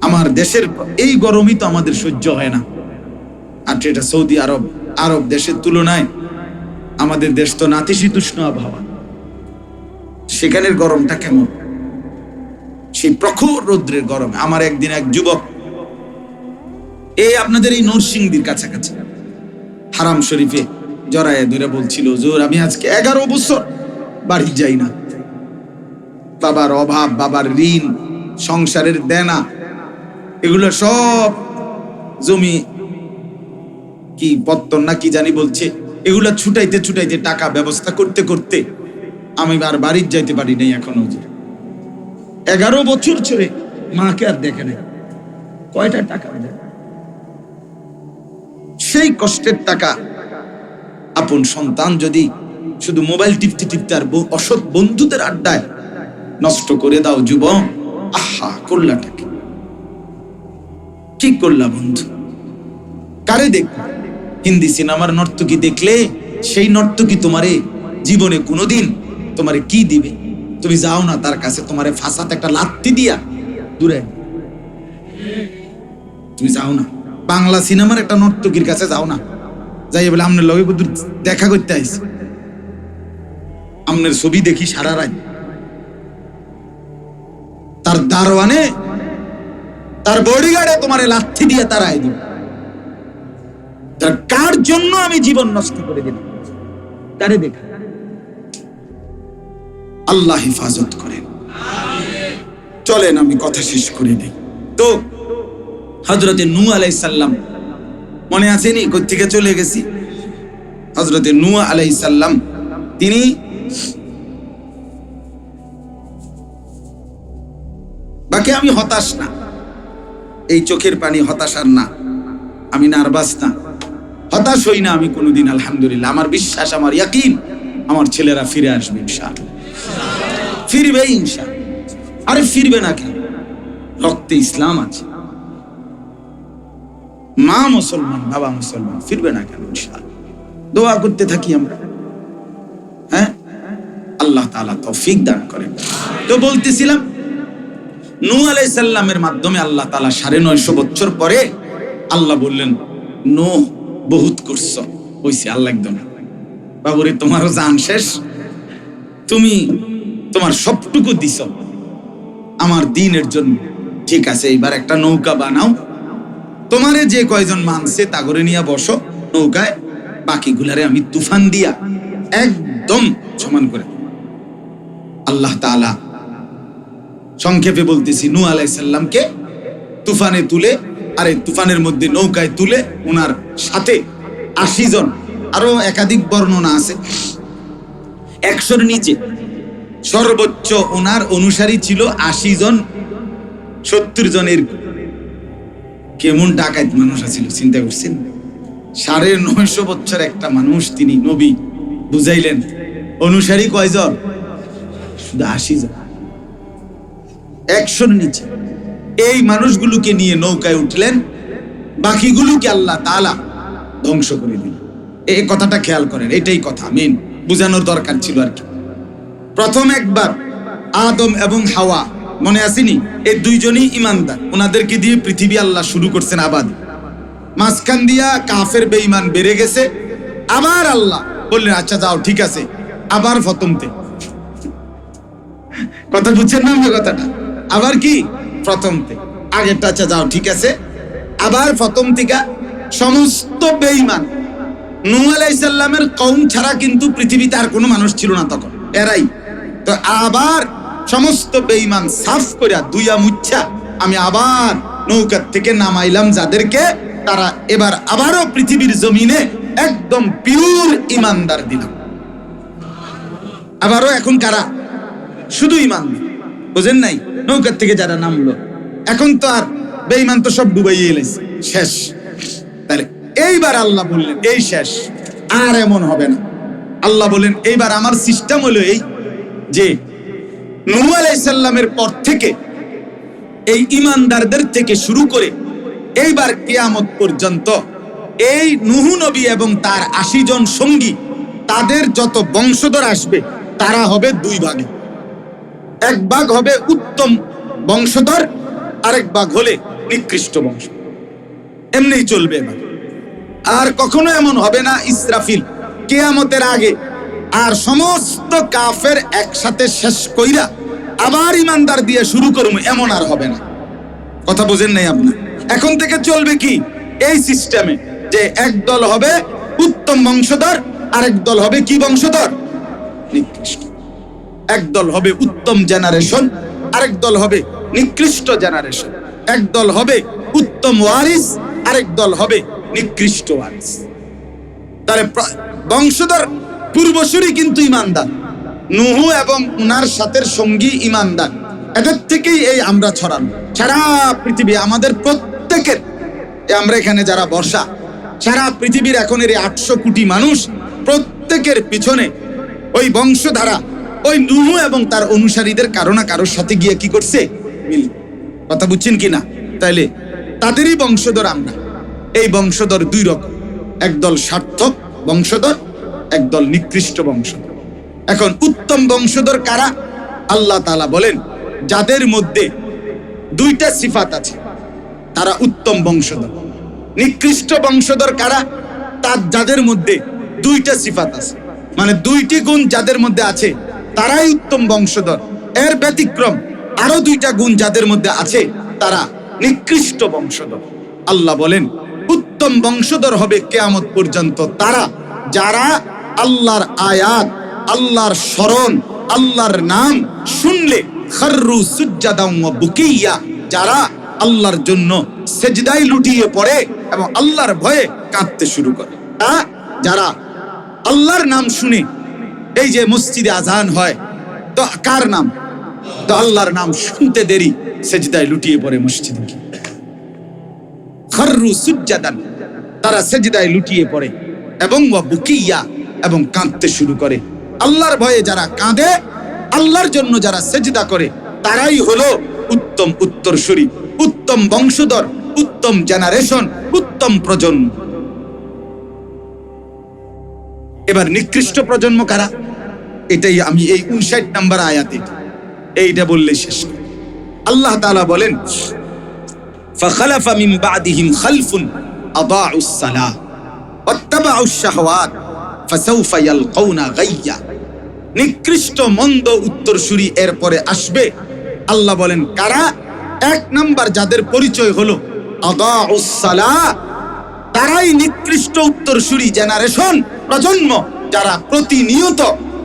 আমার দেশের এই গরমই তো আমাদের সহ্য হয় না, আর এটা সৌদি আরব, আরব দেশের তুলনায় আমাদের দেশ তো নাতিশীতোষ্ণ আবহাওয়া, সেখানের গরমটা কেমন? সেই প্রখর রৌদ্রের গরমে আমার একদিন এক যুবক এই আপনাদের এই নরসিংদীর কাছাকাছি হারাম শরীফে জড়ায়ে ধরে বলছিল, হুজুর আমি আজকে 11 বছর বাড়ি যাই না। বাবার অভাব, বাবার ঋণ, সংসারের দেনা, এগুলো সব জমি কি পত্তন না কি জানি বলছে, এগুলা ছুটাইতে ছুটাইতে টাকা ব্যবস্থা করতে করতে আমি আর বাড়ি যাইতে পারি নাই এখনো। হুজুর 11 বছর ছেড়ে মাকে আর দেখে নাই। কয়টা টাকা? সেই কষ্টের টাকা আপন সন্তান যদি শুধু মোবাইল টিপতে টিপতে আর অসৎ বন্ধুদের আড্ডায় নষ্ট করে দাও যুবক, আহা করলাটা কি করলা বন্ধু? কারে দেখবে? হিন্দি সিনেমার নর্তকী দেখলে সেই নর্তকী তোমারে জীবনে কোনোদিন তোমারে কি দিবে? তুমি যাও না তার কাছে, তোমারে ফাঁসাতে একটা লাত্তি দিয়া দূরে তুমি যাও না। বাংলা সিনেমার একটা নর্তকীর কাছে যাও না, যাই বলে আমনের লগে দেখা করতে আইছি, আমনের ছবি দেখি সারা রাত, তার দারোয়ানে তার বডিগার্ডে তোমারে লাথি দিয়ে তারাই দিবে। তার কার জন্য আমি জীবন নষ্ট করে দিলাম? তারে দেখা। আল্লাহ হেফাজত করেন। চলেন আমি কথা শেষ করে দিই। তো হযরতে নূহ আলাইহিস সালাম মনে আছে নি কই থেকে চলে গেছি? হযরতে নূহ আলাইহিস সালাম তিনি বাকি আমি হতাশ না, এই চোখের পানি হতাশার না, আমি নার্ভাস না, হতাশ হই না আমি কোনোদিন। আলহামদুলিল্লাহ, আমার বিশ্বাস, আমার ইয়াকিন, আমার ছেলেরা ফিরে আসবে ইনশাআল্লাহ, ফিরবে ইনশাআল্লাহ। আরে ফিরবে না কেন? রক্তে ইসলাম আছে, মা মুসলমান, বাবা মুসলমান, ফিরবে না কেন? ইনশাআল্লাহ দোয়া করতে থাকি আমরা। হ্যাঁ, আল্লাহ তাআলা তৌফিক দান করেন। তো বলতেছিলাম নূহ আলাইহিস সালামের মাধ্যমে আল্লাহ তাআলা 950 বছর পরে আল্লাহ বললেন, নূহ বহুত করছো, কইছে আল্লাহ একদম, বাবুরে তোমারও জান শেষ, তুমি তোমার সবটুকু দিছ আমার দ্বীনের জন্য, ঠিক আছে এইবার একটা নৌকা বানাও, তোমারে যে কয়জন মানছে তা করে নিয়ে বসো নৌকায়, বাকিগুলারে আমি তুফান দিয়া একদম সমান করে। আল্লাহ তাআলা সংক্ষেপে বলতেছি, নূহ আলাইহিস সালামকে তুফানে তুলে, আরে তুফানের মধ্যে নৌকায় তুলে ওনার সাথে 80 জন, আরো একাধিক বর্ণনা আছে, 100-র নিচে সর্বোচ্চ ওনার অনুসারী ছিল 80 জন, 70 জনের। কেমন ডাকাত মানুষ আছিল চিন্তা করছেন? 950 বছর একটা মানুষ, তিনি নবী, বুঝাইলেন অনুসারী কয়জন? শুধু 80 জন, 100-র নিচে। এই মানুষগুলোকে নিয়ে নৌকায় উঠলেন, বাকিগুলোকে আল্লাহ তাআলা ধ্বংস করে দিলেন। এই কথাটা খেয়াল করেন, এটাই কথা মেন বুঝানোর দরকার ছিল আর কি। প্রথম একবার আদম এবং হাওয়া, মনে আসেনি, এই দুইজনই ইমানদার, ওনাদেরকে দিয়ে পৃথিবী আল্লাহ শুরু করছেন আবাদ। মাঝখান দিয়া কাফের বেঈমান বেড়ে গেছে, আবার আল্লাহ বললেন আচ্ছা যাও ঠিক আছে, আবার প্রথমতে। কথা বুঝছেন না আমার কথাটা? আবার কি প্রথমতে, আগেরটা আচ্ছা যাও ঠিক আছে, আবার প্রথম থেকে সমস্ত বেঈমান। নূহ আলাইহিস সালামের কওম ছাড়া কিন্তু পৃথিবীতে আর কোনো মানুষ ছিল না তখন, এরাই তো। আবার সমস্ত বেঈমান সাফ করিয়া দুইয়া মুচ্ছা আমি আবার নৌকার থেকে নামাইলাম যাদেরকে, তারা এবার আবারও পৃথিবীর জমিনে একদম পিওর ইমানদার দিলাম। আবারও এখন কারা? শুধু ইমানদার, বুঝেন নাই? নৌকার থেকে যারা নামলো, এখন তো আর বেঈমান তো সব ডুবাইয়ে এলেছে, শেষ। তাহলে এইবার আল্লাহ বললেন এই শেষ, আর এমন হবে না। আল্লাহ বলেন এইবার আমার সিস্টেম হলো এই যে নূহ আলাইহিস সালামের পর থেকে এই ইমানদারদের থেকে শুরু করে এইবার কিয়ামত পর্যন্ত এই নূহ নবী এবং তার ৮০ জন সঙ্গী, তাদের যত বংশধর আসবে তারা হবে দুই ভাগে। এক ভাগ হবে উত্তম বংশধর, আরেক ভাগ হলে নিকৃষ্ট বংশ। এমনিই চলবে এবার। আর কখনো এমন হবে না ইসরাফিল কিয়ামতের আগে আর সমস্ত কাফের একসাথে শেষ কইরা আবার ইমানদার দিয়ে শুরু করবো, এমন আর হবে না। কথা বুঝেন নাই আপনি? এখন থেকে চলবে কি এই সিস্টেমে যে একদল হবে উত্তম বংশধর, আরেক দল হবে কি বংশধর? নিকৃষ্ট। একদল হবে উত্তম জেনারেশন, আরেক দল হবে নিকৃষ্ট জেনারেশন। একদল হবে উত্তম ওয়ারিস, আরেক দল হবে নিকৃষ্ট ওয়ারিস। তাহলে বংশধর পূর্বসূরি কিন্তু ইমানদার, নূহ এবং উনার সাথে সঙ্গী ইমানদার, এদের থেকেই এই আমরা ছড়ানো। সারা পৃথিবী আমাদের প্রত্যেকের, আমরা এখানে যারা বসা, সারা পৃথিবীর এখন এর ৮০০ কোটি মানুষ, প্রত্যেকের পিছনে ওই বংশধারা, ওই নূহ এবং তার অনুসারীদের কারো না কারোর সাথে গিয়ে কি করছে? মিল। কথা বুঝছেন কিনা? তাইলে তাদেরই বংশধর আমরা। এই বংশধর দুই রকম, একদল সার্থক বংশধর, একদল নিকৃষ্ট বংশধর। এখন উত্তম বংশধর কারা? আল্লাহ তাআলা বলেন যাদের মধ্যে দুইটা সিফাত আছে তারা উত্তম বংশধর। নিকৃষ্ট বংশধর কারা? তার যাদের মধ্যে দুইটা সিফাত আছে, মানে দুইটি গুণ যাদের মধ্যে আছে তারাই উত্তম বংশধর। এর ব্যতিক্রম আরো দুইটা গুণ যাদের মধ্যে আছে তারা নিকৃষ্ট বংশধর। আল্লাহ বলেন উত্তম বংশধর হবে কিয়ামত পর্যন্ত তারা যারা আল্লাহর আয়াত, আল্লাহর স্মরণ, আল্লাহর নাম শুনলে খাররু সুজ্জাদাম ওয়া বুকিয়া, যারা আল্লাহর জন্য সেজদায় লুটিয়ে পড়ে এবং আল্লাহর ভয়ে কাঁদতে শুরু করে। যারা আল্লাহর নাম শুনে, এই যে মসজিদে আজান হয় তো কার নাম? তো আল্লাহর নাম শুনতে দেরি সেজদায় লুটিয়ে পড়ে মসজিদে। খাররু সুজ্জাদান, তারা সেজদায় লুটিয়ে পড়ে এবং ওয়া বুকিয়া, এবং কাঁদতে শুরু করে। আল্লাহর ভয়ে যারা কাঁদে, আল্লাহর জন্য যারা সেজদা করে, তারাই হলো উত্তম উত্তরসূরি, উত্তম বংশধর, উত্তম জেনারেশন, উত্তম প্রজন্ম। এবার নিকৃষ্ট প্রজন্ম কারা? এটাই আমি এই 59 নম্বর আয়াতে এইটা বললে শেষ। আল্লাহ তাআলা বলেন ফাখালাফা মিন বাদিহিম খালফুন আদাউস সালাহ ওয়াত্তাবাউশ শাহওয়াত ফাসাউফা ইয়ালকাউনা গাইয়া। নিকৃষ্ট মন্দ উত্তরসূরি এরপরে আসবে। আল্লাহ বলেন কারা? এক নাম্বার যাদের পরিচয় হলো আদাউস সালাহ, তারাই নিকৃষ্ট উত্তরসূরি জেনারেশন, প্রজন্ম, যারা প্রতিনিয়ত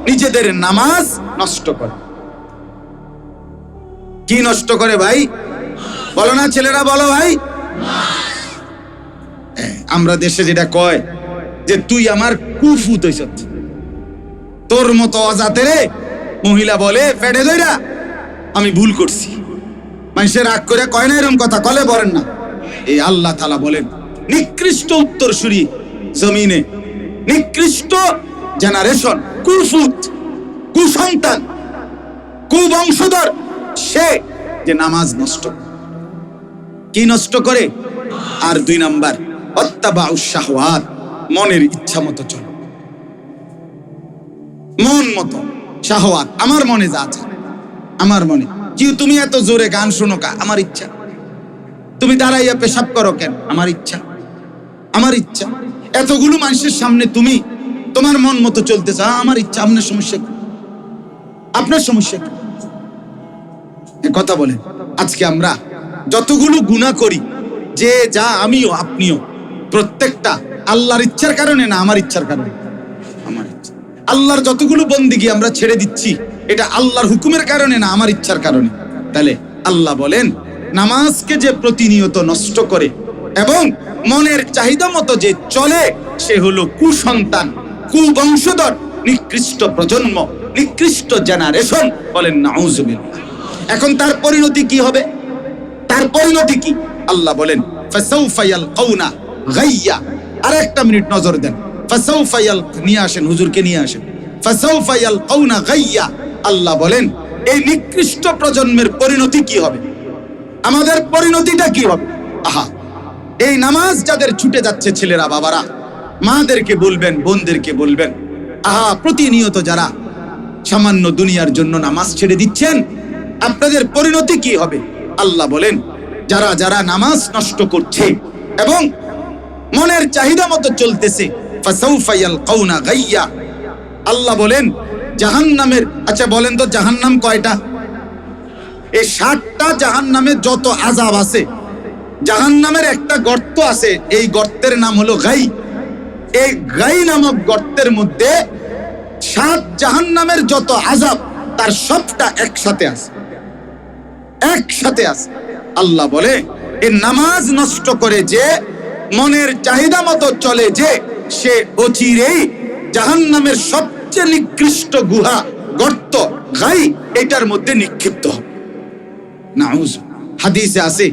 নিজেদের নামাজ নষ্ট করে। কি নষ্ট করে ভাই? বলো না ছেলেরা, বলো ভাই। আমরা দেশে যেটা কয় যে তুই আমার কুফুত হইছ, তোর মতো অজাতে রে। মহিলা বলে পেটে ধইরা আমি ভুল করছি, মানুষের রাগ করে কয় না এরকম কথা, কলে বলেন না। এই আল্লাহ তাআলা বলেন নিকৃষ্ট উত্তরসূরি জমিনে, নিকৃষ্ট জেনারেশন, কুফুত, কুসন্তান, কুবংশধর সে যে নামাজ নষ্ট। কি নষ্ট করে? আর দুই নাম্বার ওয়াত্তাবাউশ শাহওয়াত, মনের ইচ্ছা মতো চলো, মন মতো শাহওয়াত, আমার মনে যা আছে, আমার মনে কি, তুমি এত জোরে গান শোনো কা, আমার ইচ্ছা, তুমি দাঁড়াইয়া পেশাব করো কেন, আমার ইচ্ছা, আমার ইচ্ছা, এতগুলো মানুষের সামনে তুমি তোমার মন মতো চলতে চাও, আমার ইচ্ছা, আপনার সমস্যা কি, আপনার সমস্যা কি? কথা বলেন, আজকে আমরা যতগুলো গুনাহ করি, যে যা আমিও আপনিও, প্রত্যেকটা আল্লাহর ইচ্ছার কারণে না আমার ইচ্ছার কারণে? আমার ইচ্ছা। আল্লাহর যতগুলো বন্দেগী আমরা ছেড়ে দিচ্ছি, এটা আল্লাহর হুকুমের কারণে না আমার ইচ্ছার কারণে? তাহলে আল্লাহ বলেন, নামাজকে যে প্রতিনিয়ত নষ্ট করে এবং মনের চাহিদা মতো যে চলে, সে হলো কুসন্তান, কুবংশধর, নিকৃষ্ট প্রজন্ম, নিকৃষ্ট জেনারেশন। বলেন নাউজুবিল্লাহ। এখন তার পরিণতি কি হবে? তার পরিণতি কি? আল্লাহ বলেন, ফাসাউফা ইয়ালকাউনা গাইয়া। আরেকটা মিনিট নজর দেন, ফাসাউফা নিয়ে আসেন, হুজুরকে নিয়ে আসেন। ফাসাউফা ইয়ালকাউনা গাইয়া। আল্লাহ বলেন, এই নিকৃষ্ট প্রজন্মের পরিণতি কি হবে? আমাদের পরিণতিটা কি হবে? আহা, এই নামাজ যাদের ছুটে যাচ্ছে, ছেলেরা, বাবারা, মাদেরকে বলবেন, বোনদেরকে বলবেন, আহা, প্রতিনিয়ত যারা সামান্য দুনিয়ার জন্য নামাজ ছেড়ে দিচ্ছেন, আপনাদের পরিণতি কি হবে? আল্লাহ বলেন, যারা যারা নামাজ নষ্ট করছে এবং মনের চাহিদা মতো চলতেছে, ফাসাউফা ইয়ালকাউনা গাইয়া। আল্লাহ বলেন, জাহান্নামের, আচ্ছা বলেন তো জাহান্নাম কয়টা? এই 60টা জাহান্নামে যত আযাব আছে, জাহান্নামের একটা গর্ত আছে, এই গর্তের নাম হলো গাই। এই গাই নামক গর্তের মধ্যে 7 জাহান্নামের যত আযাব, তার সবটা একসাথে আছে, একসাথে আছে। আল্লাহ বলে, এই নামাজ নষ্ট করে যে, মনের চাহিদা মতো চলে যে, সে অচিরেই জাহান্নামের সবচেয়ে নিকৃষ্ট গুহা, গর্ত, গাই, এটার মধ্যে নিক্ষিপ্ত হবে। নাউজ। হাদিসে আছে,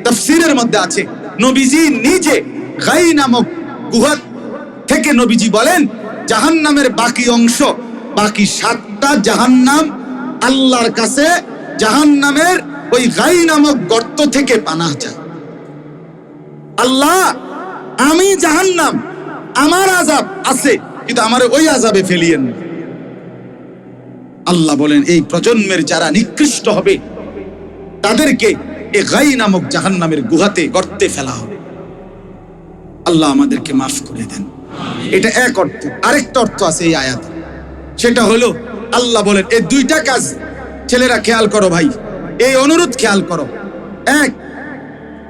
তাফসীরের মধ্যে আছে, নবীজি নিজে গাই নামক গুহা থেকে নবীজি বলেন, জাহান্নামের বাকি অংশ, বাকি 7টা জাহান্নাম আল্লাহর কাছে জাহান্নামের ওই গাই নামক গর্ত থেকে পানাহ চায়। আল্লাহ, আমি জাহান্নাম, আমার আযাব আছে, কিন্তু আমার ওই আযাবে ফেলিয়েন না। আল্লাহ বলেন, এই প্রজন্মের যারা নিকৃষ্ট হবে, তাদেরকে এই গাই নামক জাহান্নামের গুহাতে, গর্তে ফেলা হবে। আল্লাহ আমাদেরকে মাফ করে দেন। এটা এক অর্থ। আরেকটা অর্থ আছে এই আয়াতে, সেটা হলো, আল্লাহ বলেন, এই 2টা কাজ ছেলেরা খেয়াল করো ভাই, এই অনুরোধ খেয়াল করো। 1,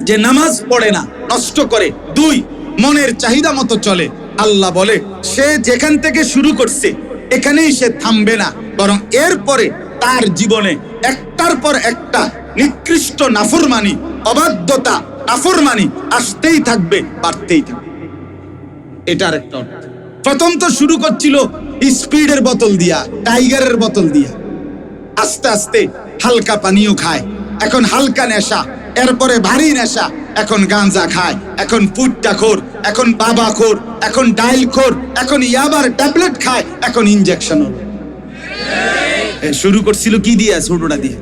যে নামাজ পড়ে না, নষ্ট করে। 2, মনের চাহিদা মতো চলে। আল্লাহ বলে, সে যেখান থেকে শুরু করছে এখানেই সে থামবে না, বরং এরপরে তার জীবনে একটার পর একটা নিকৃষ্ট নাফরমানি, অবাধ্যতা, নাফরমানি আসতেই থাকবে, বাড়তেই থাকবে। এটার একটা অর্থ। প্রথম তো শুরু করছিল স্পিডের বোতল দিয়া, টাইগারের বোতল দিয়া, আস্তে আস্তে হালকা পানীয় খায়, এখন হালকা নেশা, এরপরে ভারী নেশা, এখন গাঁজা খায়, এখন পুট্টাখোর, এখন বাবাখোর, এখন ডাইলখোর, এখন ইয়াবার ট্যাবলেট খায়, এখন ইনজেকশন। শুরু করছিল কি দিয়ে? ছোটটা দিয়ে।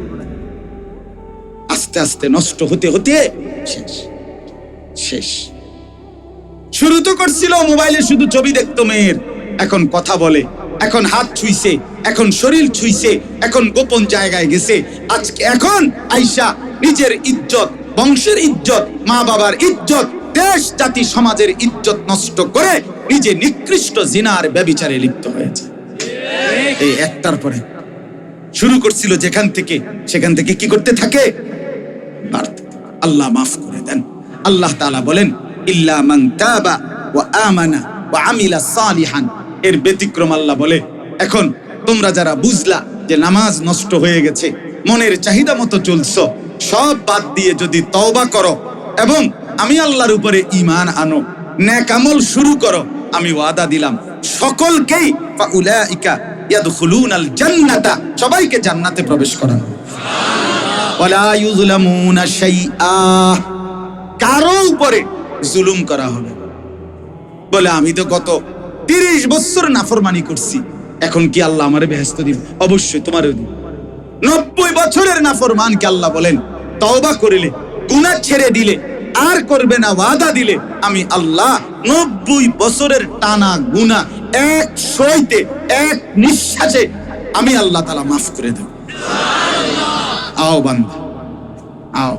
আস্তে আস্তে নষ্ট হতে হতে শেষ, শেষ। শুরু তো করছিল মোবাইলে শুধু ছবি দেখতো মেয়ের, এখন কথা বলে, এখন হাত ছুঁইছে, এখন শরীর ছুঁইছে, এখন গোপন জায়গায় গেছে। আজকে এখন আইসা নিজের ইজ্জত, বংশের ইজ্জত, মা বাবার ইজ্জত, দেশ জাতি সমাজের ইজ্জত নষ্ট করে নিজে নিকৃষ্ট জিনার ব্যভিচারে লিপ্ত হয়েছে। এই একটার পরে শুরু করছিল যেখান থেকে, সেখান থেকে কি করতে থাকে? বাড়তে। আল্লাহ মাফ করে দেন। আল্লাহ তাআলা বলেন, ইল্লা মান তাবা ওয়া আমানা ওয়া আমিলা সালিহান। এর ব্যতিক্রম আল্লাহ বলে, এখন তোমরা যারা বুঝলা যে নামাজ নষ্ট হয়ে গেছে, মনের চাহিদা মতো চলছো, সব বাদ দিয়ে যদি তওবা করো এবং আমি আল্লাহর উপরে ঈমান আনো, নেক আমল শুরু করো, আমি ওয়াদা দিলাম সকলকেই ফাউলাইকা ইয়াদখুলুনাল জান্নাতা, সবাইকে জান্নাতে প্রবেশ করানো। ওয়ালা ইউযলামুনা শাইআ, কারো উপরে জুলুম করা হবে। বলে, আমি তো গত 30 বছর নাফরমানি করছি, এখন কি আল্লাহ আমারে বেহেশত দিবে? অবশ্যই তোমারও দিবে। 90 বছরের নাফরমানকে আল্লাহ বলেন, তওবা করিলে, গুনাহ ছেড়ে দিলে আর করবে না ওয়াদা দিলে আমি আল্লাহ 90 বছরের টানা গুনাহ এক সইতে এক নিঃশ্বাসে আমি আল্লাহ তাআলা মাফ করে দেব। আও বান্দা আও,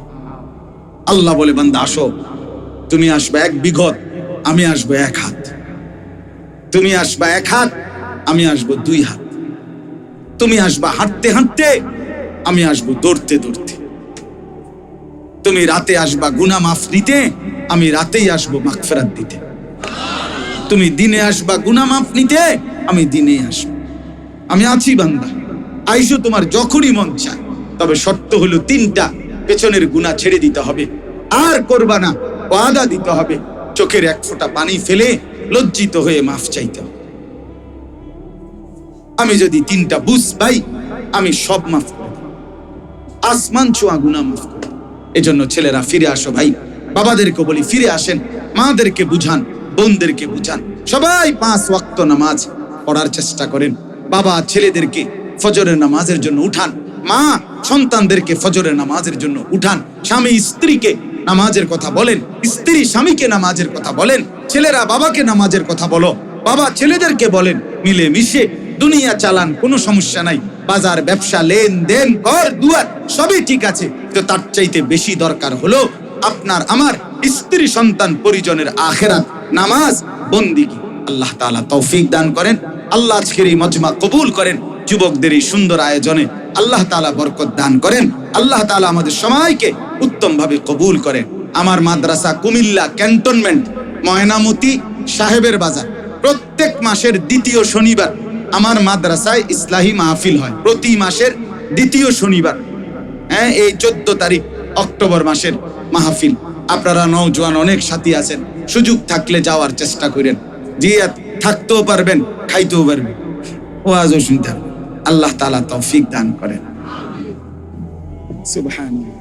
আল্লাহ বলে বান্দা আসো, তুমি আসবে 1 বিঘত, আমি আসবো 1 হাত। তুমি আসবা 1 হাত, আমি আসবো 2 হাত। তুমি আসবা হাঁটতে হাঁটতে, আমি আসবো দৌড়তে দৌড়তে। তুমি রাতে আসবা গুনাহ মাফ নিতে, আমি রাতেই আসবো মাগফিরাত দিতে। তুমি দিনে আসবা গুনাহ মাফ নিতে, আমি দিনেই আসবো। আমি আছি বান্দা, আইসো তোমার যখনই মন চায়। তবে শর্ত হলো 3টা, পেছনের গুনাহ ছেড়ে দিতে হবে, আর করবা না, ওয়াদা দিতে হবে, চোখের 1 ফোঁটা পানি ফেলে লজ্জিত হয়ে মাফ চাইতে হবে। আমি যদি 3টা বুঝ পাই, আমি সব মাফ করে দেব, আসমান ছোঁয়া গুনাহ মাফ করে দেব। এজন্য ছেলেরা ফিরে আসো ভাই, বাবাদেরকে বলি ফিরে আসেন, মাদেরকে বুঝান, বোনদেরকে বুঝান, সবাই 5 ওয়াক্ত নামাজ পড়ার চেষ্টা করেন। বাবা ছেলেদেরকে ফজরের নামাজের জন্য উঠান, মা সন্তানদেরকে ফজরের নামাজের জন্য উঠান, স্বামী স্ত্রীকে নামাজের কথা বলেন, স্ত্রী স্বামীকে নামাজের কথা বলেন, ছেলেরা বাবাকে নামাজের কথা বলো, বাবা ছেলেদেরকে বলেন, মিলে মিশে দুনিয়া চালান, কোনো সমস্যা নাই। বাজার ব্যবসা লেনদেন ঘর দুয়ার সবই ঠিক আছে, তো তার চাইতে বেশি দরকার হলো আপনার আমার স্ত্রী সন্তান পরিজনের আখিরাত, নামাজ, বন্দিগি। আল্লাহ তাআলা তৌফিক দান করেন। আল্লাহ আজকের এই মজমা কবুল করেন। যুবকদের এই সুন্দর আয়োজনে আল্লাহ তাআলা বরকত দান করেন। আল্লাহ তাআলা আমাদের সবাইকে উত্তমভাবে কবুল করেন। আমার মাদ্রাসা কুমিল্লা ক্যান্টনমেন্ট ময়নামতি সাহেবের বাজার, প্রত্যেক মাসের 2য় শনিবার আমার মাদ্রাসায় ইসলাহি মাহফিল হয়, প্রতি মাসের 2য় শনিবার। হ্যাঁ, এই 14 তারিখ অক্টোবর মাসের মাহফিল। আপনারা নওজোয়ান অনেক সাথী আছেন, সুযোগ থাকলে যাওয়ার চেষ্টা করেন। জিয়াত থাকতেও পারবেন, খাইতেও পারবেন, ওয়াজও শুনতে পারবেন। আল্লাহ তাআলা তৌফিক দান করেন। সুবহানাল্লাহ।